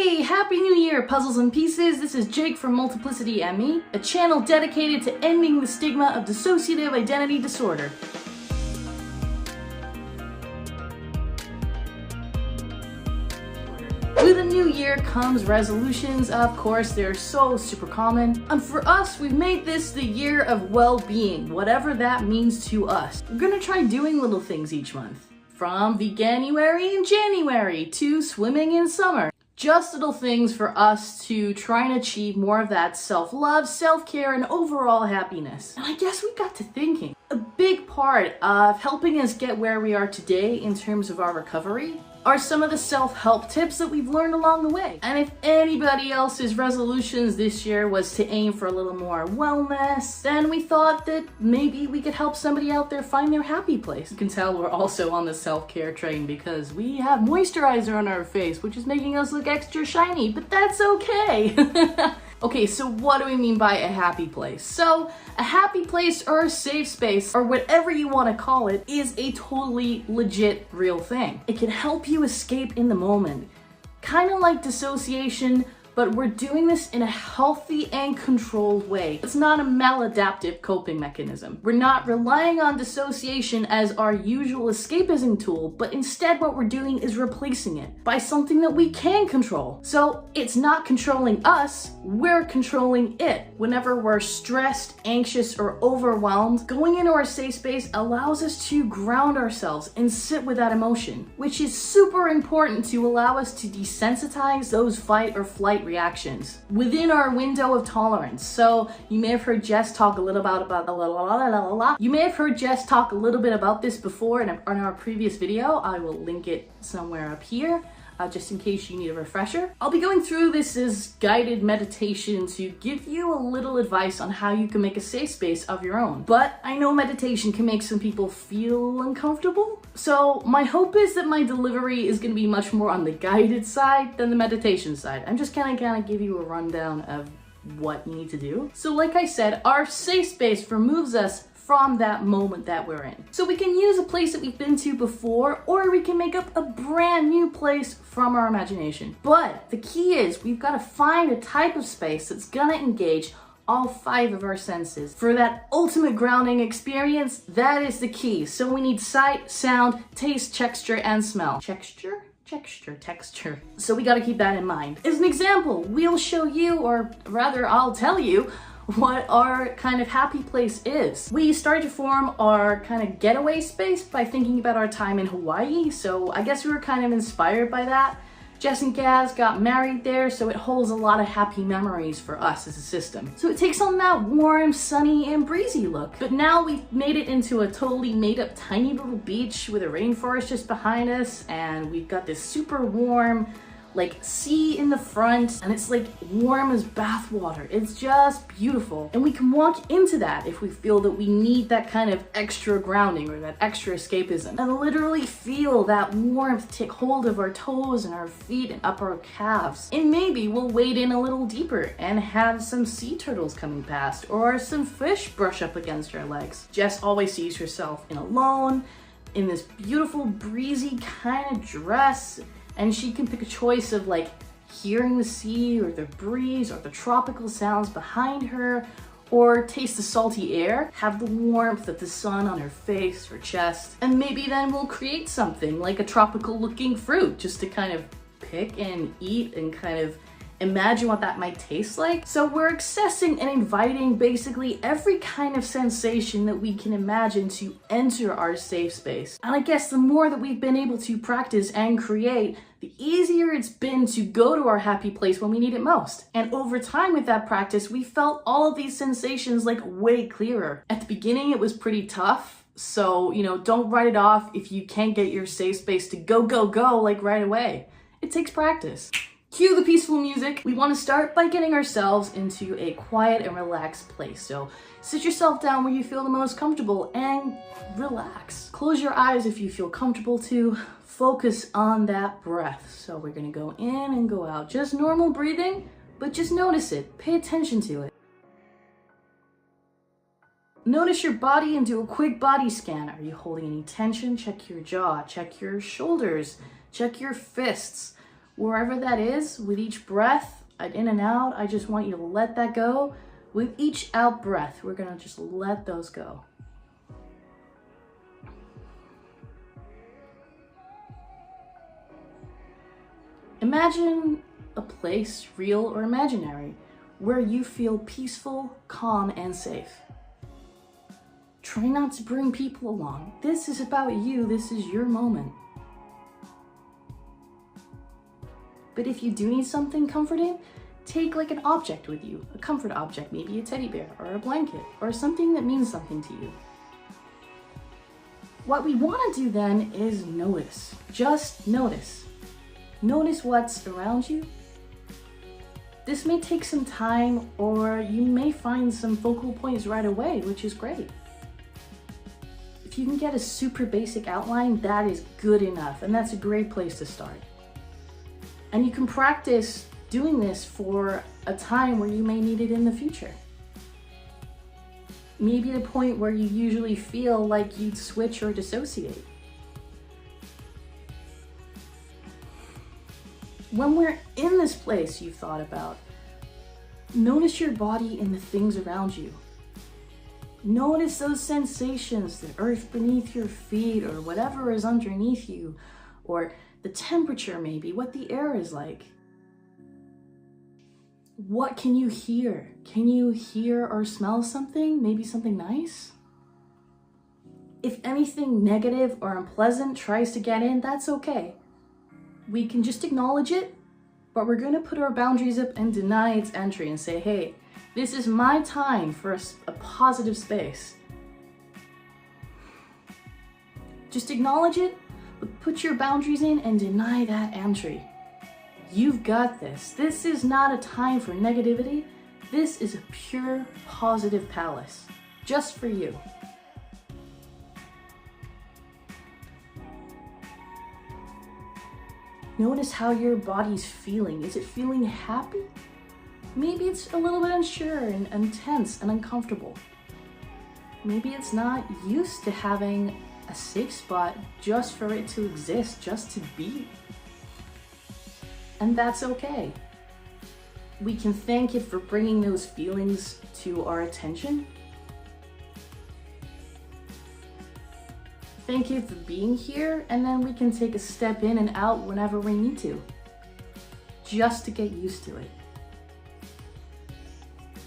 Hey, Happy New Year, Puzzles and Pieces! This is Jake from MultiplicityAndMe, a channel dedicated to ending the stigma of dissociative identity disorder. With a new year comes resolutions. Of course, they're so super common. And for us, we've made this the year of well-being, whatever that means to us. We're gonna try doing little things each month. From Veganuary in January to swimming in summer. Just little things for us to try and achieve more of that self-love, self-care, and overall happiness. And I guess we got to thinking. A big part of helping us get where we are today in terms of our recovery are some of the self-help tips that we've learned along the way. And if anybody else's resolutions this year was to aim for a little more wellness, then we thought that maybe we could help somebody out there find their happy place. You can tell we're also on the self-care train because we have moisturizer on our face, which is making us look extra shiny, but that's okay. Okay, so what do we mean by a happy place? So, a happy place or a safe space, or whatever you want to call it, is a totally legit real thing. It can help you escape in the moment. Kind of like dissociation, but we're doing this in a healthy and controlled way. It's not a maladaptive coping mechanism. We're not relying on dissociation as our usual escapism tool, but instead what we're doing is replacing it by something that we can control. So it's not controlling us, we're controlling it. Whenever we're stressed, anxious, or overwhelmed, going into our safe space allows us to ground ourselves and sit with that emotion, which is super important to allow us to desensitize those fight or flight reactions within our window of tolerance. So you may have heard Jess talk a little You may have heard Jess talk a little bit about this before in our previous video. I will link it somewhere up here. Just in case you need a refresher. I'll be going through this as guided meditation to give you a little advice on how you can make a safe space of your own. But I know meditation can make some people feel uncomfortable. So my hope is that my delivery is going to be much more on the guided side than the meditation side. I'm just gonna give you a rundown of what you need to do. So like I said, our safe space removes us from that moment that we're in. So we can use a place that we've been to before, or we can make up a brand new place from our imagination. But the key is we've got to find a type of space that's gonna engage all 5 of our senses. For that ultimate grounding experience, that is the key. So we need sight, sound, taste, texture, and smell. Texture. So we got to keep that in mind. As an example, we'll show you, or rather I'll tell you, what our kind of happy place is. We started to form our kind of getaway space by thinking about our time in Hawaii, so I guess we were kind of inspired by that. Jess and Gaz got married there, so it holds a lot of happy memories for us as a system. So it takes on that warm, sunny, and breezy look. But now we've made it into a totally made up tiny little beach with a rainforest just behind us, and we've got this super warm sea in the front, and it's like warm as bath water. It's just beautiful. And we can walk into that if we feel that we need that kind of extra grounding or that extra escapism, and literally feel that warmth take hold of our toes and our feet and up our calves. And maybe we'll wade in a little deeper and have some sea turtles coming past or some fish brush up against our legs. Jess always sees herself alone in this beautiful breezy kind of dress, and she can pick a choice of hearing the sea or the breeze or the tropical sounds behind her, or taste the salty air, have the warmth of the sun on her face or chest, and maybe then we'll create something like a tropical looking fruit just to kind of pick and eat and kind of imagine what that might taste like. So we're accessing and inviting basically every kind of sensation that we can imagine to enter our safe space. And I guess the more that we've been able to practice and create, the easier it's been to go to our happy place when we need it most. And over time with that practice, we felt all of these sensations way clearer. At the beginning, it was pretty tough. So, don't write it off if you can't get your safe space to go right away. It takes practice. Cue the peaceful music. We want to start by getting ourselves into a quiet and relaxed place. So sit yourself down where you feel the most comfortable and relax. Close your eyes if you feel comfortable to. Focus on that breath. So we're going to go in and go out. Just normal breathing, but just notice it. Pay attention to it. Notice your body and do a quick body scan. Are you holding any tension? Check your jaw. Check your shoulders. Check your fists. Wherever that is, with each breath, in and out, I just want you to let that go. With each out breath, we're gonna just let those go. Imagine a place, real or imaginary, where you feel peaceful, calm, and safe. Try not to bring people along. This is about you. This is your moment. But if you do need something comforting, take like an object with you, a comfort object, maybe a teddy bear or a blanket or something that means something to you. What we want to do then is notice. Just notice. Notice what's around you. This may take some time, or you may find some focal points right away, which is great. If you can get a super basic outline, that is good enough, and that's a great place to start. And you can practice doing this for a time where you may need it in the future. Maybe the point where you usually feel like you'd switch or dissociate. When we're in this place you've thought about, notice your body and the things around you. Notice those sensations, the earth beneath your feet or whatever is underneath you, or the temperature maybe, what the air is like. What can you hear? Can you hear or smell something? Maybe something nice? If anything negative or unpleasant tries to get in, that's okay. We can just acknowledge it, but we're going to put our boundaries up and deny its entry and say, hey, this is my time for a positive space. Just acknowledge it, but put your boundaries in and deny that entry. You've got this. This is not a time for negativity. This is a pure positive palace, just for you. Notice how your body's feeling. Is it feeling happy? Maybe it's a little bit unsure and tense and uncomfortable. Maybe it's not used to having a safe spot just for it to exist, just to be. And that's okay. We can thank it for bringing those feelings to our attention. Thank you for being here, and then we can take a step in and out whenever we need to, just to get used to it.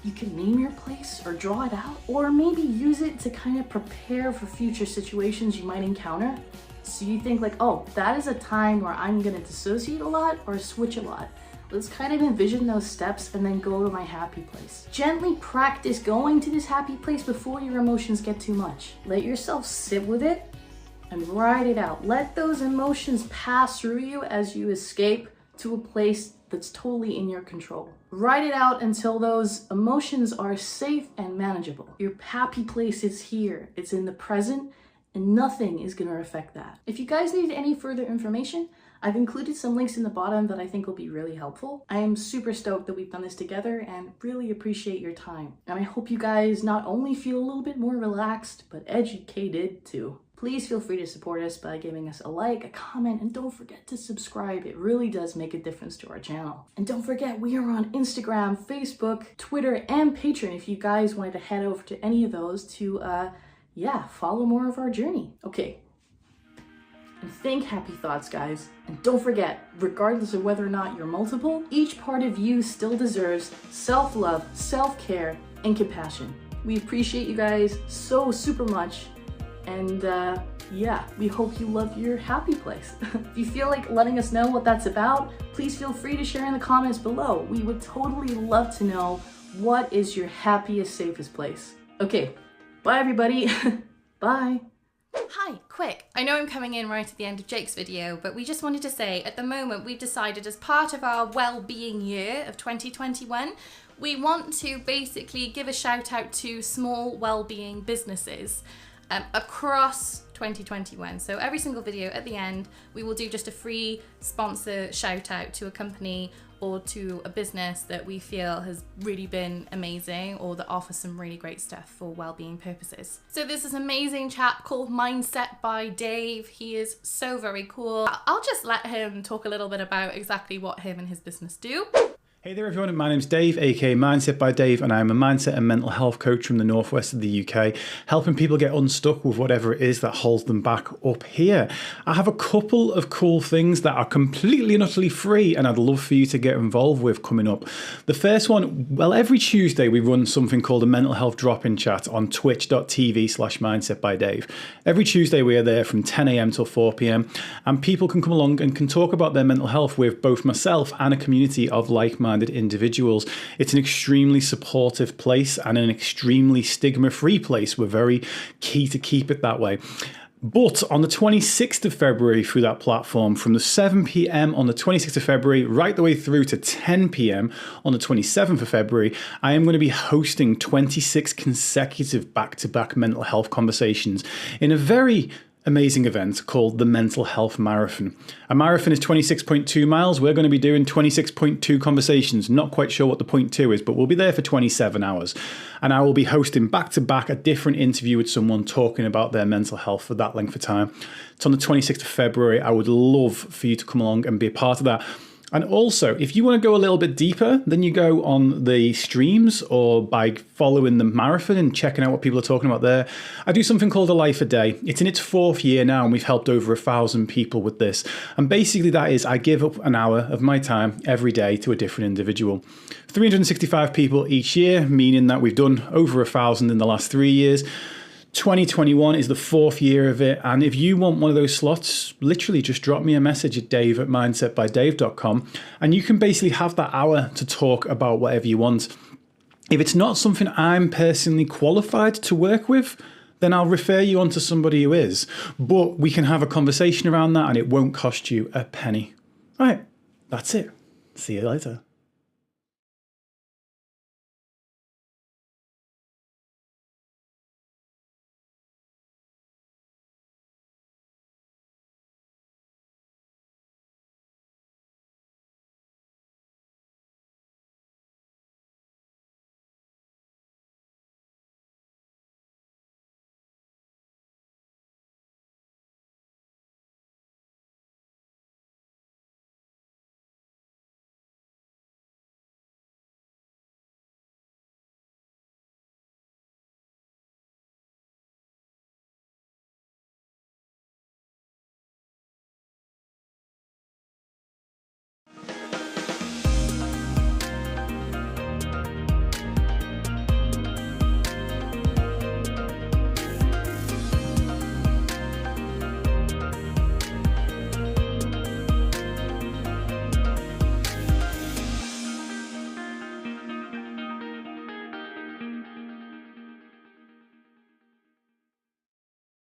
You can name your place or draw it out, or maybe use it to kind of prepare for future situations you might encounter. So you think like, oh, that is a time where I'm gonna dissociate a lot or switch a lot. Let's kind of envision those steps and then go to my happy place. Gently practice going to this happy place before your emotions get too much. Let yourself sit with it and ride it out. Let those emotions pass through you as you escape to a place that's totally in your control. Ride it out until those emotions are safe and manageable. Your happy place is here. It's in the present, and nothing is going to affect that. If you guys need any further information, I've included some links in the bottom that I think will be really helpful. I am super stoked that we've done this together and really appreciate your time. And I hope you guys not only feel a little bit more relaxed, but educated too. Please feel free to support us by giving us a like, a comment, and don't forget to subscribe. It really does make a difference to our channel. And don't forget, we are on Instagram, Facebook, Twitter, and Patreon if you guys wanted to head over to any of those to, follow more of our journey. Okay. And think happy thoughts, guys. And don't forget, regardless of whether or not you're multiple, each part of you still deserves self-love, self-care, and compassion. We appreciate you guys so super much. And we hope you love your happy place. If you feel like letting us know what that's about, please feel free to share in the comments below. We would totally love to know what is your happiest, safest place. Okay, bye everybody. Bye. Hi, quick. I know I'm coming in right at the end of Jake's video, but we just wanted to say at the moment we've decided as part of our well-being year of 2021, we want to basically give a shout out to small well-being businesses. across 2021. So every single video at the end, we will do just a free sponsor shout out to a company or to a business that we feel has really been amazing or that offers some really great stuff for well-being purposes. So there's this amazing chap called Mindset by Dave. He is so very cool. I'll just let him talk a little bit about exactly what him and his business do. Hey there everyone, my name's Dave, aka Mindset by Dave, and I'm a mindset and mental health coach from the northwest of the UK, helping people get unstuck with whatever it is that holds them back up here. I have a couple of cool things that are completely and utterly free and I'd love for you to get involved with coming up. The first one, well, every Tuesday we run something called a mental health drop-in chat on twitch.tv/mindsetbydave. Every Tuesday we are there from 10 a.m. till 4 p.m. and people can come along and can talk about their mental health with both myself and a community of like-minded individuals. It's an extremely supportive place and an extremely stigma-free place. We're very key to keep it that way. But on the 26th of February through that platform, from the 7 p.m. on the 26th of February right the way through to 10 p.m. on the 27th of February, I am going to be hosting 26 consecutive back-to-back mental health conversations in a very amazing event called the Mental Health Marathon. A marathon is 26.2 miles. We're going to be doing 26.2 conversations. Not quite sure what the point 2 is, but we'll be there for 27 hours. And I will be hosting back-to-back a different interview with someone talking about their mental health for that length of time. It's on the 26th of February. I would love for you to come along and be a part of that. And also, if you want to go a little bit deeper, then you go on the streams or by following the marathon and checking out what people are talking about there. I do something called A Life a Day. It's in its 4th year now and we've helped over 1,000 people with this. And basically that is I give up an hour of my time every day to a different individual. 365 people each year, meaning that we've done over 1,000 in the last 3 years. 2021 is the 4th year of it, and if you want one of those slots, literally just drop me a message at dave@mindsetbydave.com and you can basically have that hour to talk about whatever you want. If it's not something I'm personally qualified to work with, then I'll refer you on to somebody who is, but we can have a conversation around that and it won't cost you a penny. All right, that's it. See you later.